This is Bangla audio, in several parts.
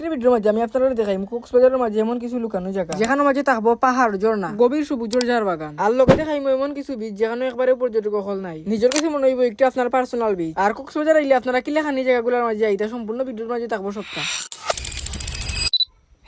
আজকের ভিডিওর মাঝে আমি আপনাদের দেখাই কক্সবাজারের মাঝে এমন কিছু লুকানো জায়গা যেখানে মাঝে থাকবো পাহাড়, ঝর্ণা, গভীর সবুজের ঝাড় বাগান। আর লোকে দেখাইমো এমন কিছু বীজ যেখানে একবারে পর্যটক হল নাই। নিজের কাছে মনে হইব একটু আপনার পার্সোনাল বীজ। আর কক্সবাজার আইলে আপনারা কিলাখানি জায়গাগুলোর মাঝে আইতা সম্পূর্ণ ভিডিওর মাঝে থাকবো সবটা।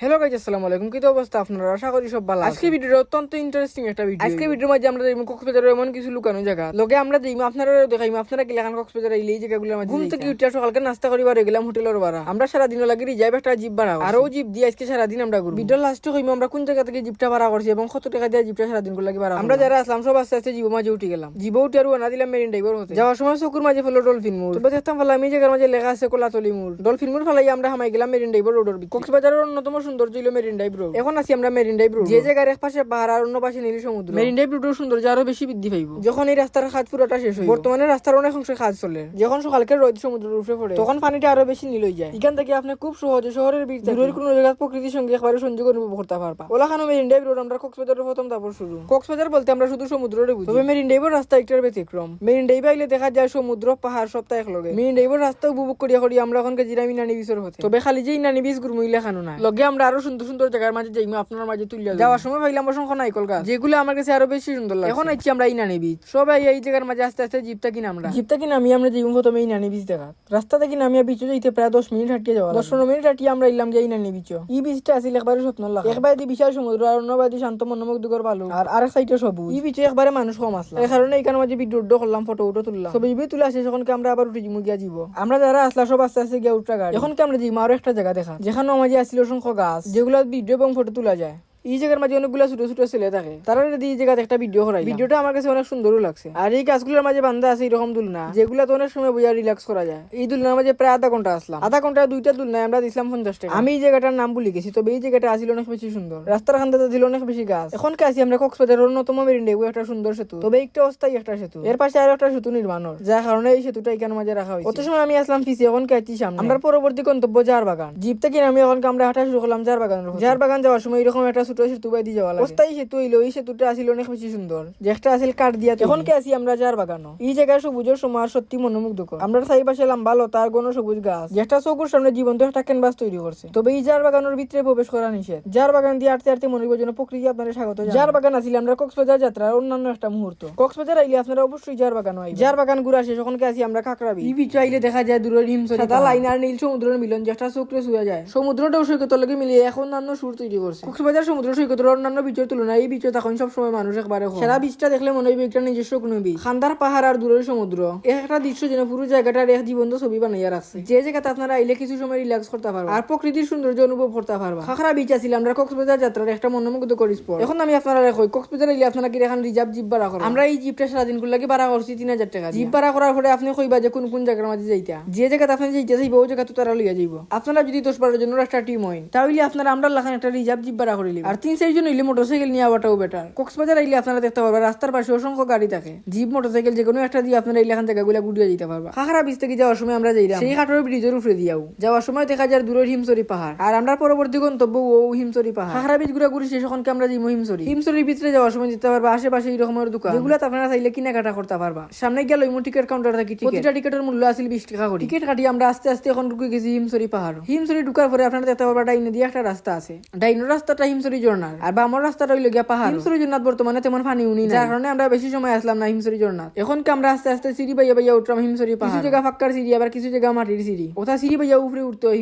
হ্যালো গাইস, আসসালামু আলাইকুম। কি অবস্থা আপনারা? আশা করি সব ভালো। আজকে ভিডিওটা অত্যন্ত ইন্টারেস্টিং একটা ভিডিও। আজকে ভিডিওর মাঝে আমরা দেখব কক্সবাজারের এমন কিছু লুকানো জায়গা। লগে আমরা দেখব আপনারা দেখাইম আপনারা কি লাগান কক্সবাজার এই জায়গাগুলোর মাঝে। ঘুম থেকে উঠে সকালকে নাস্তা করিবার গেলাম হোটেলের ভাড়া। আমরা সারা দিন লাগি রিজার্ভ একটা জিপ ভাড়া, আর ও জিপ দিয়ে আজকে সারা দিন আমরা ঘুরব। ভিডিও লাস্টে কইম আমরা কোন জায়গা থেকে জিপটা ভাড়া করছি এবং কত টাকা দিয়ে জিপটা সারা দিন লাগি ভাড়া। আমরা যারা আসলাম সব আস্তে আস্তে জীব মাঝে উঠে গেলাম। জীব উঠে আর না দিলাম মেরিন ড্রাইভার হতে। যাওয়ার সময় চকুর মাঝে ফেলো ডলফিন মোড়। তবে দেখতাম ফেলা আমি জায়গার মাঝে লেখা আছে কোলাতলি মোড়। ডলফিন মোড় ফেলাই আমরা হামাই গেলাম মেরিন ড্রাইভার রোডের। কক্সবাজারের অন্যতম সৌন্দর্য ছিল মেরিন ড্রাইভ রোড। এখন আছি আমরা মেরিন ড্রাইভ রোড, যে জায়গার এক পাশে পাহাড় আর অন্য পাশে নীল সমুদ্র। মেরিন ড্রাইভ রোডের সৌন্দর্য আরো বেশি বৃদ্ধি পাইব যখন এই রাস্তার কাজ পুরোটা শেষ হয়। বর্তমানে রাস্তার অনেক অংশে কাজ চলে। যখন সকালকে রোদ সমুদ্রের উপরে পড়ে তখন পানিটা আরো বেশি নীল হয়ে যায়। এখান থেকে আপনি খুব সহজে শহরের বীজ দূরের কোনো জায়গা প্রকৃতির সঙ্গে একবারে সংযোগ অনুভব করতে পারবা। ওলাখানো মেরিন ড্রাইভ রোড আমরা কক্সবাজারের প্রথম তারপর শুরু। কক্সবাজার বলতে আমরা শুধু সমুদ্ররে বুঝি, তবে মেরিন ড্রাইভের রাস্তা একটার ব্যতিক্রম। মেরিন ড্রাইভ আইলে দেখা যায় সমুদ্র পাহাড় সপ্তাহ এক লগে। মেরিন ড্রাইভের রাস্তা উপভোগ করিয়া করি আমরা এখন জিরামি নানি বিচর হতে। তবে খালি যে নানি বিচ গুরমুইলে খানো না, লগে আমরা আরো সুন্দর সুন্দর জায়গার মাঝে যাইমু আপনার মাঝে তুলিয়া যাওয়ার সময় ভাইলাম অসংখ্য নাইকল গাছ, যেগুলো আমার কাছে আরো বেশি সুন্দর লাগে। এখন আইছি আমরা এই নানি বিচ। সবাই এই জায়গার মাঝে আস্তে আস্তে জিপটা কিনা আমরা যাইমু প্রথমে এই নানি বিচ দেখা। রাস্তা থেকে নামিয়া বিচে যাইতে প্রায় 10 মিনিট হাঁটিয়ে যাওয়া। 10-15 মিনিট হাঁটিয়ে আমরা এলাম যে এই নানি বিচ। এই বিচটা আছিল একবারে স্বপ্ন লাগে। একবারে বিশাল সমুদ্র আর অন্যবাদী শান্ত মনোমুগ্ধকর ভালো, আর আরেক সাইডে সবুজ। এই বিচে একবারে মানুষ কম আসলো, এই কারণে এখানে মাঝে ভিডিও করলাম, ফটো তুললাম। সব এই তুলে আসে যখন আমরা আবার উঠে গিয়া যাব। আমরা যারা আসলা সব আস্তে আস্তে গিয়া উঠা গাড়ি। এখন আমরা যাইমু আরো একটা জায়গা দেখা, যেখানে মাঝে আসছিল অসংখ্য গাছ, যেগুলো ভিডিও এবং ফটো তোলা যায়। এই জায়গার মাঝে অনেকগুলো ছোট ছোট ছেলে থাকে, তারা যদি এই জায়গাতে একটা ভিডিও করাই। ভিডিওটা আমার কাছে অনেক সুন্দরও লাগছে। আর এই গাছগুলোর মাঝে বান্ধা আছে এরকম দুলনা, যেগুলো তো অনেক সময় বইয়া রিল্যাক্স করা যায়। এই দুলনার মাঝে প্রায় আধা ঘন্টা আসলাম। আধা ঘন্টায় 2টা দুলনায় আমরা দিছিলাম 50 টাকা। আমি এই জায়গাটার নাম ভুলে গেছি, তবে এই জায়গাটা আসলে অনেক বেশি সুন্দর। রাস্তার খান্দাতে ছিল অনেক বেশি গাছ। এখন কাছে আমরা কক্সবাজারের অন্যতম মেরিন ড্রাইভ একটা সুন্দর সেতু, তবে একটা অস্থায়ী একটা সেতু। এর পাশে আরো একটা সেতু নির্মাণের, যার কারণে এই সেতুটা এখানে মাঝে রাখা হয়েছে। অত সময় আমি আসলাম পিছে, এখন কাছি সামনে। আমরা পরবর্তী গন্তব্য ঝাড় বাগান। জিপ থেকে আমি এখন আমরা হাঁটা শুরু করলাম ঝাড় বাগান। ঝাড় বাগান যাওয়ার সময় এরকম একটা ছোট সেতু বাই দিয়ে যাওয়া। অস্থায়ী সেতু হইলো, এই সেতুটা আসলে অনেক বেশি সুন্দর, যেটা আসলে কাঠ দিয়া। এখন কে আছি আমরা ঝাড় বাগানো। এই জায়গায় সবুজের সমার সত্যি মনোমুগ্ধকর। আমরা চারিপাশে লম্বা লতা আর ঘন সবুজ গাছ, যেটা চোখের সামনে জীবন্ত একটা ক্যানভাস তৈরি করছে। তবে এই ঝাড় বাগানের ভিতরে প্রবেশ করা নিষেধ। ঝাড় বাগান দিয়ে আটতে আটতে মনে হইব যেন প্রকৃতি আপনাদের স্বাগত। ঝাড় বাগান আসলে আমরা কক্সবাজার যাত্রার অন্যান্য একটা মুহূর্ত। কক্সবাজার আইলে আপনারা অবশ্যই ঝাড় বাগান হয়। ঝাড় বাগান ঘুরা শেষ এখন কে আছি আমরা কাকরাবি। এই বিচে আইলে দেখা যায় দূরের হিমছড়ি সাদা লাইন আর নীল সমুদ্রের মিলন, যেটা চোখে ছুঁয়া যায়। সমুদ্রটাও সৈকতের লগে মিলিয়ে এখন অন্যান্য সুর তৈরি করছে। কক্সবাজার সমুদ্র সৈকতের অন্যান্য বিচের তুলনায় এই বিচে তখন সব সময় মানুষ একবারে সেরা বিচটা দেখলে মনে হইবে একটা নিজস্ব কোনো বিচ। খান্দার পাহাড় আর দূরের সমুদ্র, একটা দৃশ্য যেন পুরো জায়গাটার এক জীবন্ত ছবি বানাইয়া রাখছে, যে জায়গাতে আপনারা আইলে কিছু সময় রিল্যাক্স করতে পারবা আর প্রকৃতির সৌন্দর্য অনুভব করতে পারবা। খাখরা বিচ আছিল আমরা কক্সবাজার যাত্রার একটা মনোমুগ্ধকর স্পট। এখন আমি আপনারা কই কক্সবাজার আইলে আপনারা কি এখন রিজার্ভ জিপ ভাড়া করেন। আমরা এই জিপটা সারাদিন লাগে ভাড়া করছি 3000 টাকা। জিপ ভাড়া করার পরে আপনি কইবা যে কোন কোন জায়গার মাঝে যাইতা, যে জায়গাতে আপনি যাইতে চাইব ওই জায়গা তো তারা লইয়া যাইব। আপনারা যদি 10-12 জনের একটা টিম হইন তাহলে আপনারা আমরা লাখান একটা রিজার্ভ জিপ ভাড়া করে লিব। আর 3-4 জন হইলে মোটরসাইকেল নিয়ে আবাটাও বেটার। কক্সবাজার আইলে আপনারা দেখতে পারবেন রাস্তার পাশে অসংখ্য গাড়ি থাকে, জিপ মোটরসাইকেল যে কোনো একটা দিয়ে আপনারা এই লেখান জায়গাগুলো ঘুরিয়ে যেতে পারবা। খাখরা বিচ থেকে যাওয়ার সময় আমরা যাইলাম সেই হাটের ব্রিজের উপরে দিয়াও। যাওয়ার সময় দেখা যায় দূরের হিমছড়ি পাহাড়, আর আমরা পরবর্তী গন্তব্য ও হিমছড়ি পাহাড়। খাখরা বিচ ঘুরি শেষ এখন আমরা যাইমু হিমছড়ির ভিতরে যাওয়ার সময় যেতে পারবা আশেপাশে এই রকমের দোকান, যেগুলো আপনারা চাইলে কেনাকাটা করতে পারবা। সামনে গেলে টিকিট কাউন্টার থাকে, প্রতিটা টিকিটের মূল্য আছিল 20 টাকা করে। টিকিট কাটিয়ে আমরা আস্তে আস্তে এখন ঢুকে গেছি হিমছড়ি পাহাড়। হিমছড়ি ঢুকার পরে আপনারা দেখতে পারবা ডাইনে দিয়ে একটা রাস্তা আছে। ডাইনের রাস্তাটা হিমছড়ি ঝর্ণার, আর বামর রাস্তাটা হইল গিয়া পাহাড়। হিমছড়ি ঝর্ণাত বর্তমানে তেমন পানি উনি না, যার কারণে আমরা বেশি সময় আসলাম না হিমছড়ি ঝর্ণাত। এখন কি আমরা আস্তে আস্তে সিঁড়ি বাইয়া উঠলাম হিমছড়ি পাহাড়। কিছু জায়গা ফাঁকার সিঁড়ি, আবার কিছু জায়গা মাটির সিঁড়ি। ওটা সিঁড়ি বাইয়া উপরে উঠতে হয়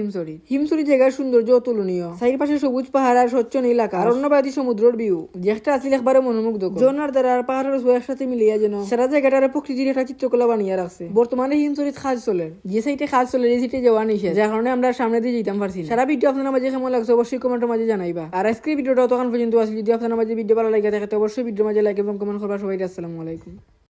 হিমছড়ি জায়গার সৌন্দর্য অতুলনীয়। চারিপাশে সবুজ পাহাড় আর স্বচ্ছ নীল আকাশ আর অন্যবাদী সমুদ্রের ভিউ, যেটা আছিল একবারে মনোমুগ্ধকর। ঝর্ণার দ্বারা আর পাহাড়ের একসাথে মিলিয়ে যেন সারা জায়গাটার প্রকৃতির একটা চিত্রকলা বানিয়ে রাখছে। বর্তমানে হিমছড়িত কাজ চলে, যে সাইডে কাজ চলে এই সাইডে যাওয়া নিষেধ, যার কারণে আমরা সামনে দিয়ে যেতাম পারছি। সারা ভিডিও আপনার মাঝে কেমন লাগছে অবশ্যই কমেন্টের মাঝে জানাইবা। আর আজকের ভিডিওটা তখন পর্যন্ত আসলে যদি আপনার মাঝে ভিডিও ভালো লাগে থাকে তো অবশ্যই ভিডিওর মাঝে লাইক এবং কমেন্ট করবা। সবাই আসসালামু আলাইকুম।